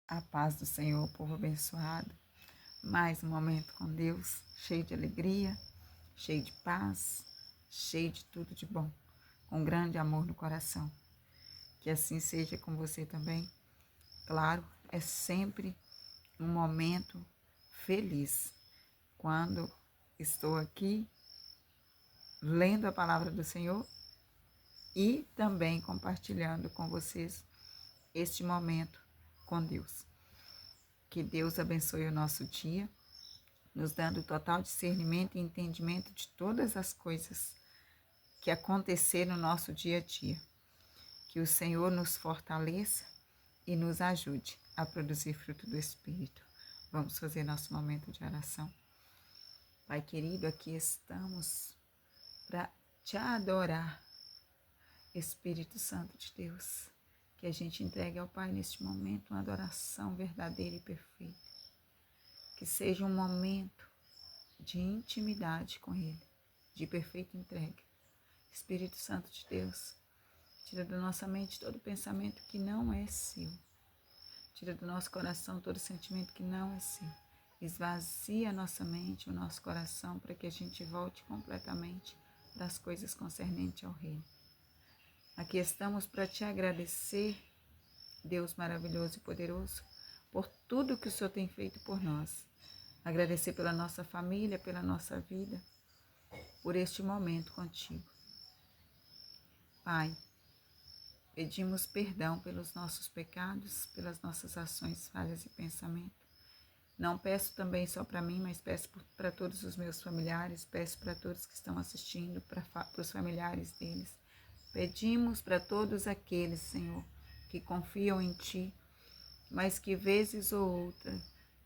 A paz do Senhor, povo abençoado. Mais um momento com Deus, cheio de alegria, cheio de paz, cheio de tudo de bom, com grande amor no coração. Que assim seja com você também. Claro, é sempre um momento feliz quando estou aqui lendo a palavra do Senhor e também compartilhando com vocês este momento com Deus. Que Deus abençoe o nosso dia, nos dando total discernimento e entendimento de todas as coisas que aconteceram no nosso dia a dia. Que o Senhor nos fortaleça e nos ajude a produzir fruto do Espírito. Vamos fazer nosso momento de oração. Pai querido, aqui estamos para te adorar, Espírito Santo de Deus. Que a gente entregue ao Pai neste momento uma adoração verdadeira e perfeita. Que seja um momento de intimidade com Ele, de perfeita entrega. Espírito Santo de Deus, tira da nossa mente todo pensamento que não é seu. Tira do nosso coração todo sentimento que não é seu. Esvazia a nossa mente, o nosso coração, para que a gente volte completamente das coisas concernentes ao Reino. Aqui estamos para te agradecer, Deus maravilhoso e poderoso, por tudo que o Senhor tem feito por nós. Agradecer pela nossa família, pela nossa vida, por este momento contigo. Pai, pedimos perdão pelos nossos pecados, pelas nossas ações, falhas e pensamento. Não peço também só para mim, mas peço para todos os meus familiares, peço para todos que estão assistindo, para os familiares deles. Pedimos para todos aqueles, Senhor, que confiam em Ti, mas que vezes ou outra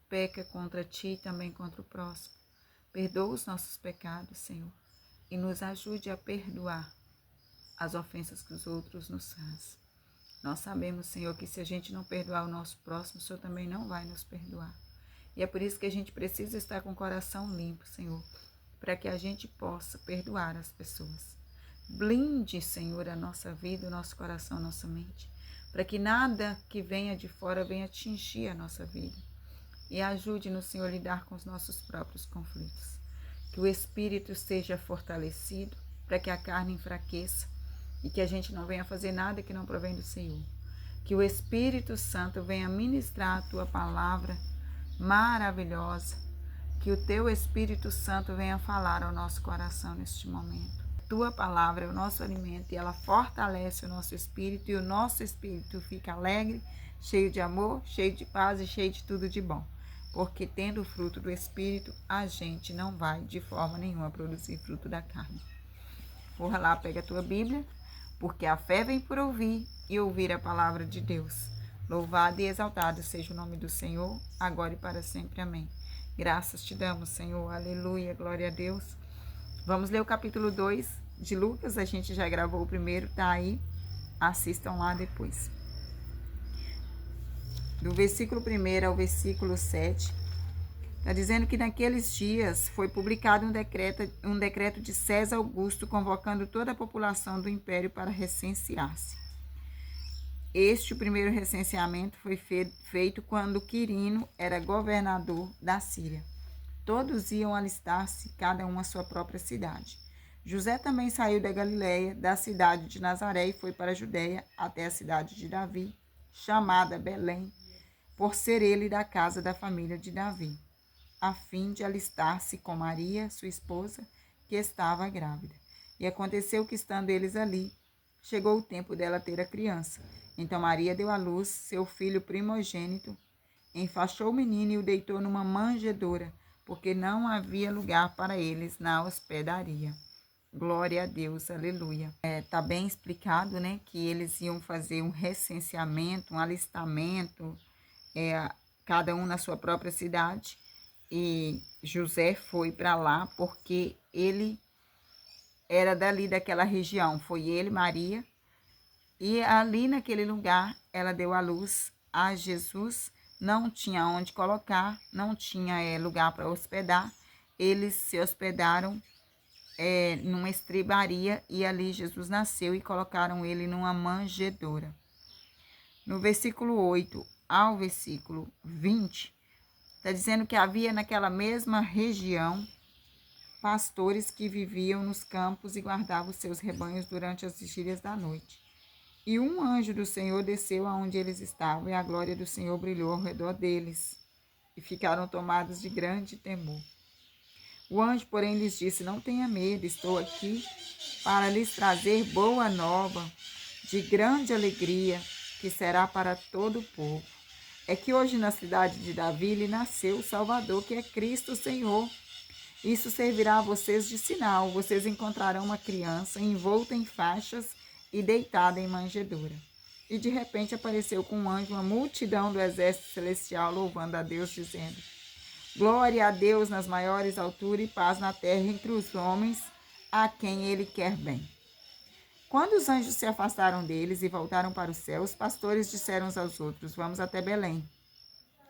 peca contra Ti e também contra o próximo. Perdoa os nossos pecados, Senhor, e nos ajude a perdoar as ofensas que os outros nos fazem. Nós sabemos, Senhor, que se a gente não perdoar o nosso próximo, o Senhor também não vai nos perdoar. E é por isso que a gente precisa estar com o coração limpo, Senhor, para que a gente possa perdoar as pessoas. Blinde, Senhor, a nossa vida, o nosso coração, a nossa mente, para que nada que venha de fora venha atingir a nossa vida. E ajude-nos, Senhor, a lidar com os nossos próprios conflitos. Que o Espírito seja fortalecido, para que a carne enfraqueça e que a gente não venha fazer nada que não provém do Senhor. Que o Espírito Santo venha ministrar a Tua palavra maravilhosa. Que o Teu Espírito Santo venha falar ao nosso coração neste momento. Tua palavra é o nosso alimento e ela fortalece o nosso espírito e o nosso espírito fica alegre, cheio de amor, cheio de paz e cheio de tudo de bom. Porque tendo o fruto do Espírito, a gente não vai de forma nenhuma produzir fruto da carne. Corra lá, pega a tua Bíblia, porque a fé vem por ouvir e ouvir a palavra de Deus. Louvado e exaltado seja o nome do Senhor, agora e para sempre. Amém. Graças te damos, Senhor. Aleluia, glória a Deus. Vamos ler o capítulo 2 de Lucas. A gente já gravou o primeiro, tá aí. Assistam lá depois. Do versículo 1 ao versículo 7, está dizendo que naqueles dias foi publicado um decreto de César Augusto convocando toda a população do império para recensear-se. O primeiro recenseamento foi feito quando Quirino era governador da Síria. Todos iam alistar-se, cada um à sua própria cidade. José também saiu da Galiléia, da cidade de Nazaré, e foi para a Judéia, até a cidade de Davi, chamada Belém, por ser ele da casa da família de Davi, a fim de alistar-se com Maria, sua esposa, que estava grávida. E aconteceu que, estando eles ali, chegou o tempo dela ter a criança. Então Maria deu à luz seu filho primogênito, enfaixou o menino e o deitou numa manjedoura, porque não havia lugar para eles na hospedaria. Glória a Deus, aleluia. Tá bem explicado, né, que eles iam fazer um recenseamento, um alistamento, cada um na sua própria cidade, e José foi para lá porque ele era dali daquela região, foi ele, Maria, e ali naquele lugar ela deu à luz a Jesus. Não tinha onde colocar, não tinha lugar para hospedar. Eles se hospedaram numa estribaria e ali Jesus nasceu e colocaram ele numa manjedoura. No versículo 8, ao versículo 20, está dizendo que havia naquela mesma região pastores que viviam nos campos e guardavam os seus rebanhos durante as vigílias da noite. E um anjo do Senhor desceu aonde eles estavam, e a glória do Senhor brilhou ao redor deles, e ficaram tomados de grande temor. O anjo, porém, lhes disse: não tenha medo, estou aqui para lhes trazer boa nova de grande alegria, que será para todo o povo. É que hoje na cidade de Davi lhe nasceu o Salvador, que é Cristo o Senhor. Isso servirá a vocês de sinal. Vocês encontrarão uma criança envolta em faixas e deitada em manjedoura. E de repente apareceu com um anjo uma multidão do exército celestial, louvando a Deus, dizendo: glória a Deus nas maiores alturas e paz na terra entre os homens, a quem ele quer bem. Quando os anjos se afastaram deles e voltaram para o céu, os pastores disseram uns aos outros: vamos até Belém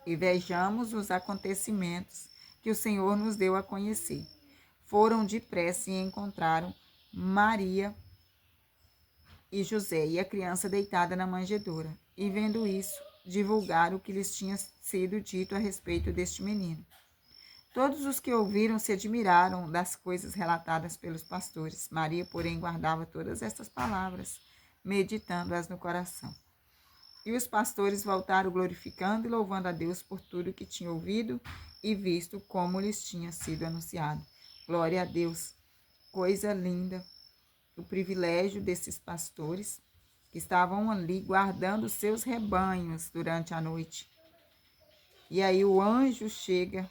e vejamos os acontecimentos que o Senhor nos deu a conhecer. Foram depressa e encontraram Maria e José e a criança deitada na manjedoura. E vendo isso, divulgaram o que lhes tinha sido dito a respeito deste menino. Todos os que ouviram se admiraram das coisas relatadas pelos pastores. Maria, porém, guardava todas estas palavras, meditando-as no coração. E os pastores voltaram glorificando e louvando a Deus por tudo que tinham ouvido e visto como lhes tinha sido anunciado. Glória a Deus! Coisa linda! O privilégio desses pastores que estavam ali guardando seus rebanhos durante a noite. E aí o anjo chega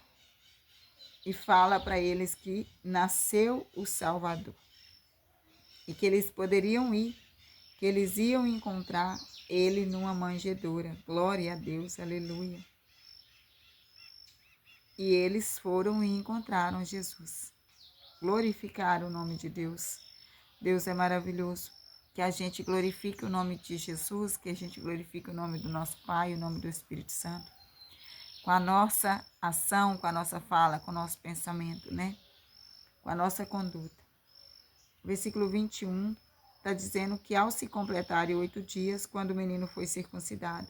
e fala para eles que nasceu o Salvador e que eles poderiam ir, que eles iam encontrar ele numa manjedoura. Glória a Deus, aleluia. E eles foram e encontraram Jesus. Glorificaram o nome de Deus. Deus é maravilhoso. Que a gente glorifique o nome de Jesus, que a gente glorifique o nome do nosso Pai, o nome do Espírito Santo. Com a nossa ação, com a nossa fala, com o nosso pensamento, né? Com a nossa conduta. O versículo 21 está dizendo que ao se completarem 8 dias, quando o menino foi circuncidado,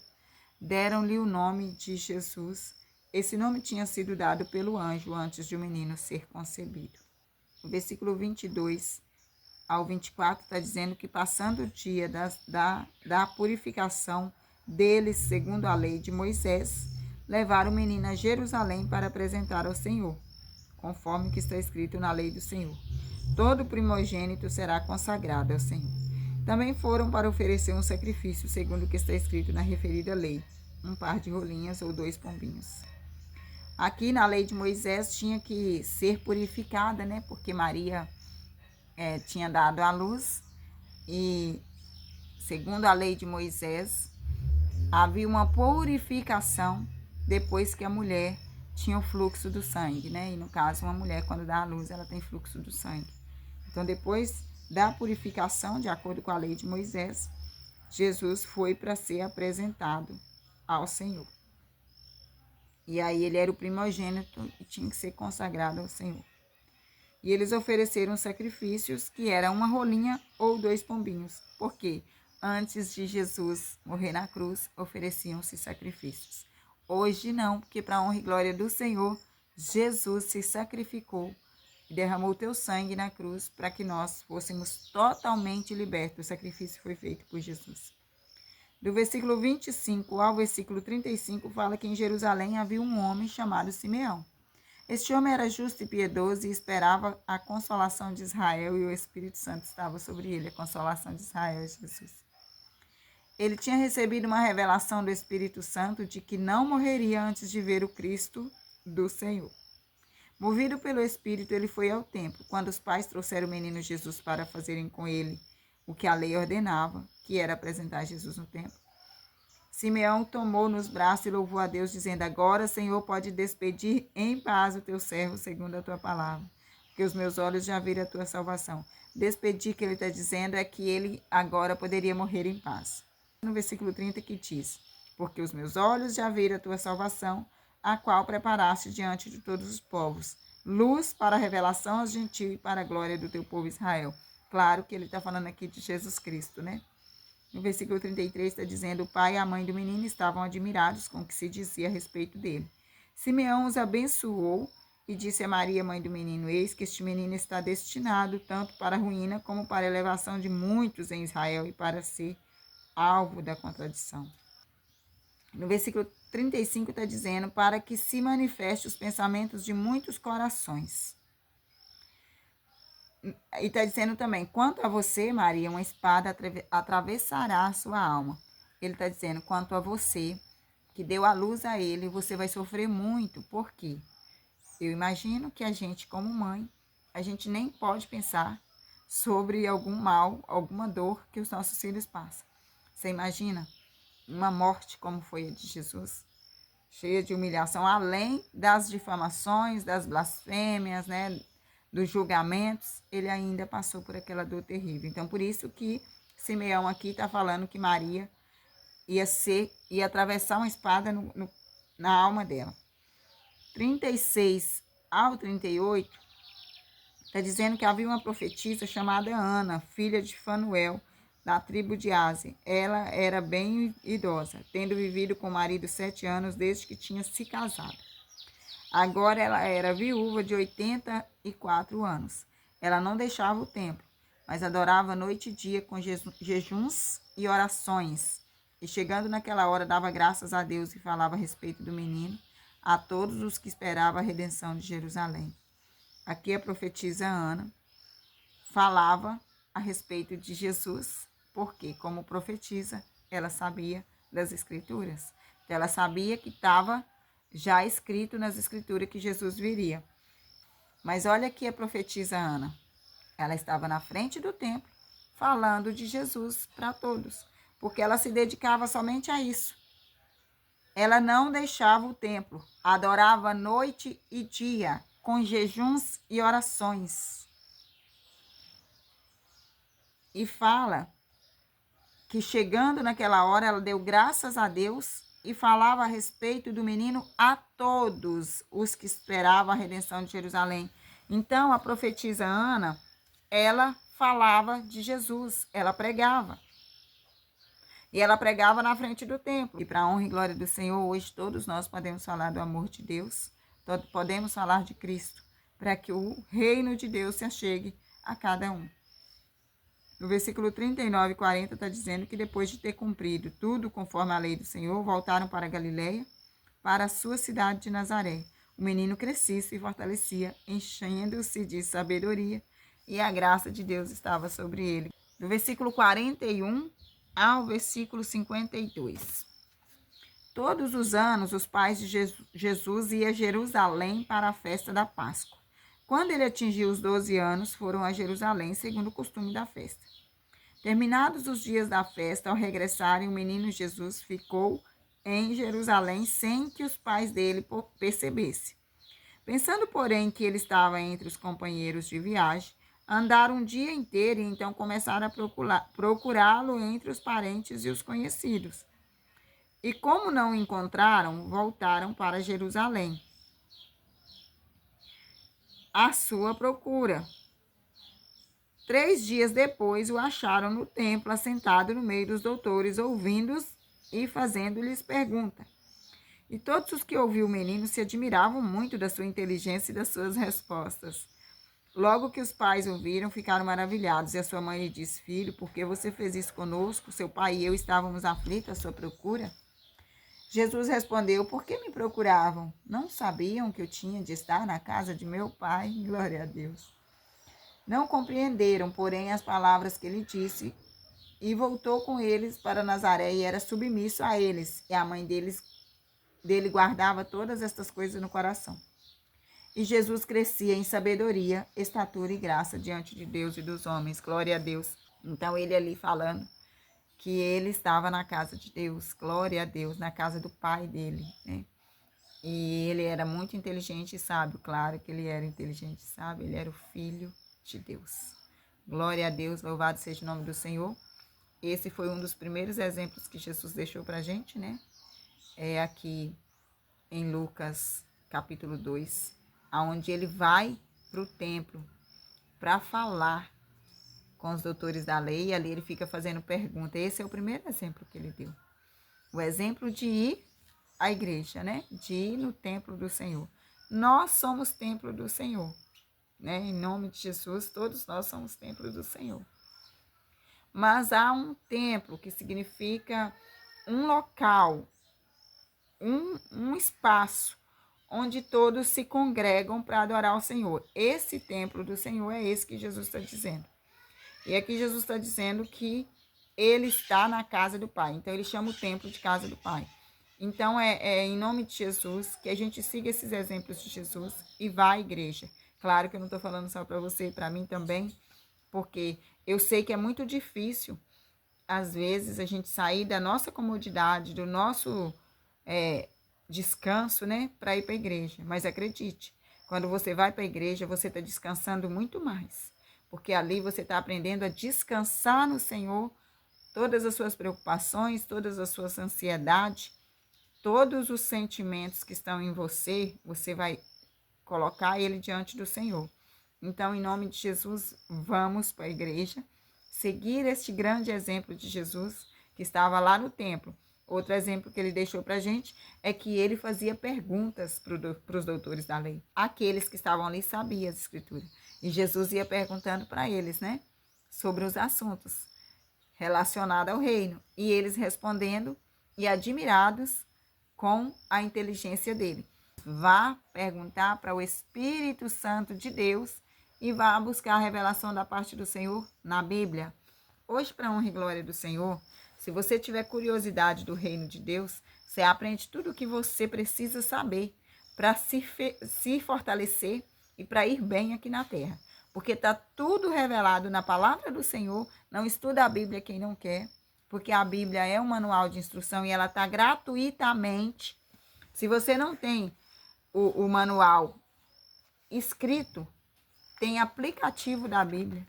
deram-lhe o nome de Jesus. Esse nome tinha sido dado pelo anjo antes de o menino ser concebido. O versículo 22 ao 24 está dizendo que passando o dia da purificação deles, segundo a lei de Moisés, levaram o menino a Jerusalém para apresentar ao Senhor, conforme o que está escrito na lei do Senhor. Todo primogênito será consagrado ao Senhor. Também foram para oferecer um sacrifício, segundo o que está escrito na referida lei, um par de rolinhas ou 2 pombinhos. Aqui na lei de Moisés tinha que ser purificada, né? Porque Maria tinha dado à luz e, segundo a lei de Moisés, havia uma purificação depois que a mulher tinha o fluxo do sangue, né? E no caso, uma mulher, quando dá à luz, ela tem fluxo do sangue. Então, depois da purificação, de acordo com a lei de Moisés, Jesus foi para ser apresentado ao Senhor. E aí ele era o primogênito e tinha que ser consagrado ao Senhor. E eles ofereceram sacrifícios, que era uma rolinha ou 2 pombinhos. Por quê? Antes de Jesus morrer na cruz, ofereciam-se sacrifícios. Hoje não, porque para a honra e glória do Senhor, Jesus se sacrificou e derramou o teu sangue na cruz para que nós fôssemos totalmente libertos. O sacrifício foi feito por Jesus. Do versículo 25 ao versículo 35, fala que em Jerusalém havia um homem chamado Simeão. Este homem era justo e piedoso e esperava a consolação de Israel, e o Espírito Santo estava sobre ele, a consolação de Israel, Jesus. Ele tinha recebido uma revelação do Espírito Santo de que não morreria antes de ver o Cristo do Senhor. Movido pelo Espírito, ele foi ao templo, quando os pais trouxeram o menino Jesus para fazerem com ele o que a lei ordenava, que era apresentar Jesus no templo. Simeão tomou nos braços e louvou a Deus, dizendo: agora, Senhor, pode despedir em paz o teu servo, segundo a tua palavra, porque os meus olhos já viram a tua salvação. Despedir, que ele está dizendo, é que ele agora poderia morrer em paz. No versículo 30 que diz: porque os meus olhos já viram a tua salvação, a qual preparaste diante de todos os povos, luz para a revelação aos gentios e para a glória do teu povo Israel. Claro que ele está falando aqui de Jesus Cristo, né? No versículo 33 está dizendo: o pai e a mãe do menino estavam admirados com o que se dizia a respeito dele. Simeão os abençoou e disse a Maria, mãe do menino: eis que este menino está destinado tanto para a ruína como para a elevação de muitos em Israel e para ser alvo da contradição. No versículo 35 está dizendo: para que se manifeste os pensamentos de muitos corações. E está dizendo também: quanto a você, Maria, uma espada atravessará a sua alma. Ele está dizendo: quanto a você, que deu a luz a ele, você vai sofrer muito. Por quê? Eu imagino que a gente, como mãe, a gente nem pode pensar sobre algum mal, alguma dor que os nossos filhos passam. Você imagina uma morte como foi a de Jesus? Cheia de humilhação, além das difamações, das blasfêmias, né, dos julgamentos, ele ainda passou por aquela dor terrível. Então, por isso que Simeão aqui está falando que Maria ia atravessar uma espada na alma dela. 36 ao 38, está dizendo que havia uma profetisa chamada Ana, filha de Fanuel, da tribo de Ásia. Ela era bem idosa, tendo vivido com o marido 7 anos desde que tinha se casado. Agora ela era viúva de 84 anos. Ela não deixava o templo, mas adorava noite e dia com jejuns e orações. E chegando naquela hora, dava graças a Deus e falava a respeito do menino a todos os que esperavam a redenção de Jerusalém. Aqui a profetisa Ana falava a respeito de Jesus, porque como profetisa, ela sabia das Escrituras. Então, ela sabia que estava já escrito nas Escrituras que Jesus viria. Mas olha aqui a profetisa Ana. Ela estava na frente do templo, falando de Jesus para todos, porque ela se dedicava somente a isso. Ela não deixava o templo, adorava noite e dia, com jejuns e orações. E fala que chegando naquela hora, ela deu graças a Deus e falava a respeito do menino a todos os que esperavam a redenção de Jerusalém. Então, a profetisa Ana, ela falava de Jesus, ela pregava. E ela pregava na frente do templo. E para a honra e glória do Senhor, hoje todos nós podemos falar do amor de Deus, podemos falar de Cristo, para que o reino de Deus se achegue a cada um. No versículo 39 e 40 está dizendo que depois de ter cumprido tudo conforme a lei do Senhor, voltaram para Galiléia, para a sua cidade de Nazaré. O menino crescia e se fortalecia, enchendo-se de sabedoria, e a graça de Deus estava sobre ele. Do versículo 41 ao versículo 52. Todos os anos, os pais de Jesus iam a Jerusalém para a festa da Páscoa. Quando ele atingiu os 12 anos, foram a Jerusalém, segundo o costume da festa. Terminados os dias da festa, ao regressarem, o menino Jesus ficou em Jerusalém sem que os pais dele percebessem. Pensando, porém, que ele estava entre os companheiros de viagem, andaram um dia inteiro e então começaram a procurá-lo entre os parentes e os conhecidos. E como não o encontraram, voltaram para Jerusalém à sua procura. 3 dias depois o acharam no templo, assentado no meio dos doutores, ouvindo-os e fazendo-lhes pergunta. E todos os que ouviam o menino se admiravam muito da sua inteligência e das suas respostas. Logo que os pais ouviram, ficaram maravilhados. E a sua mãe lhe disse: filho, por que você fez isso conosco? Seu pai e eu estávamos aflitos à sua procura. Jesus respondeu: por que me procuravam? Não sabiam que eu tinha de estar na casa de meu pai? Glória a Deus. Não compreenderam, porém, as palavras que ele disse, e voltou com eles para Nazaré e era submisso a eles. E a mãe dele guardava todas estas coisas no coração. E Jesus crescia em sabedoria, estatura e graça diante de Deus e dos homens. Glória a Deus. Então, ele ali falando que ele estava na casa de Deus. Glória a Deus, na casa do pai dele, né? E ele era muito inteligente e sábio. Claro que ele era inteligente e sábio. Ele era o filho de Deus. Glória a Deus, louvado seja o nome do Senhor. Esse foi um dos primeiros exemplos que Jesus deixou para a gente, né? É aqui em Lucas, capítulo 2, onde ele vai para o templo para falar com os doutores da lei, e ali ele fica fazendo pergunta. Esse é o primeiro exemplo que ele deu. O exemplo de ir à igreja, né? De ir no templo do Senhor. Nós somos templo do Senhor, né? Em nome de Jesus, todos nós somos templo do Senhor. Mas há um templo que significa um local, um espaço onde todos se congregam para adorar o Senhor. Esse templo do Senhor é esse que Jesus está dizendo. E aqui Jesus está dizendo que ele está na casa do Pai. Então, ele chama o templo de casa do Pai. Então, é em nome de Jesus que a gente siga esses exemplos de Jesus e vá à igreja. Claro que eu não estou falando só para você, para mim também, porque eu sei que é muito difícil, às vezes, a gente sair da nossa comodidade, do nosso descanso, né, para ir para a igreja. Mas acredite, quando você vai para a igreja, você está descansando muito mais. Porque ali você está aprendendo a descansar no Senhor, todas as suas preocupações, todas as suas ansiedades, todos os sentimentos que estão em você, você vai colocar ele diante do Senhor. Então, em nome de Jesus, vamos para a igreja, seguir este grande exemplo de Jesus, que estava lá no templo. Outro exemplo que ele deixou para a gente é que ele fazia perguntas para os doutores da lei. Aqueles que estavam ali sabiam as escrituras. E Jesus ia perguntando para eles, né? Sobre os assuntos relacionados ao reino. E eles respondendo e admirados com a inteligência dele. Vá perguntar para o Espírito Santo de Deus e vá buscar a revelação da parte do Senhor na Bíblia. Hoje, para a honra e glória do Senhor, se você tiver curiosidade do reino de Deus, você aprende tudo o que você precisa saber para se fortalecer e para ir bem aqui na terra. Porque está tudo revelado na palavra do Senhor. Não estuda a Bíblia quem não quer, porque a Bíblia é um manual de instrução e ela está gratuitamente. Se você não tem o manual escrito, tem aplicativo da Bíblia,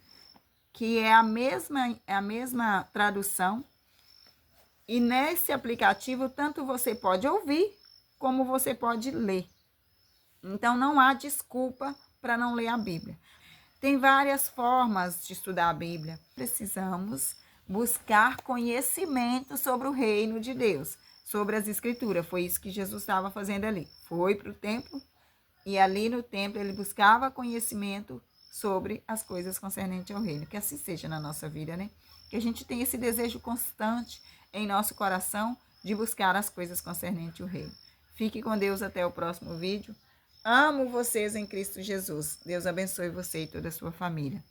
que é a mesma tradução. E nesse aplicativo, tanto você pode ouvir, como você pode ler. Então, não há desculpa para não ler a Bíblia. Tem várias formas de estudar a Bíblia. Precisamos buscar conhecimento sobre o reino de Deus, sobre as Escrituras. Foi isso que Jesus estava fazendo ali. Foi para o templo e ali no templo ele buscava conhecimento sobre as coisas concernentes ao reino. Que assim seja na nossa vida, né? Que a gente tenha esse desejo constante em nosso coração de buscar as coisas concernentes ao reino. Fique com Deus até o próximo vídeo. Amo vocês em Cristo Jesus. Deus abençoe você e toda a sua família.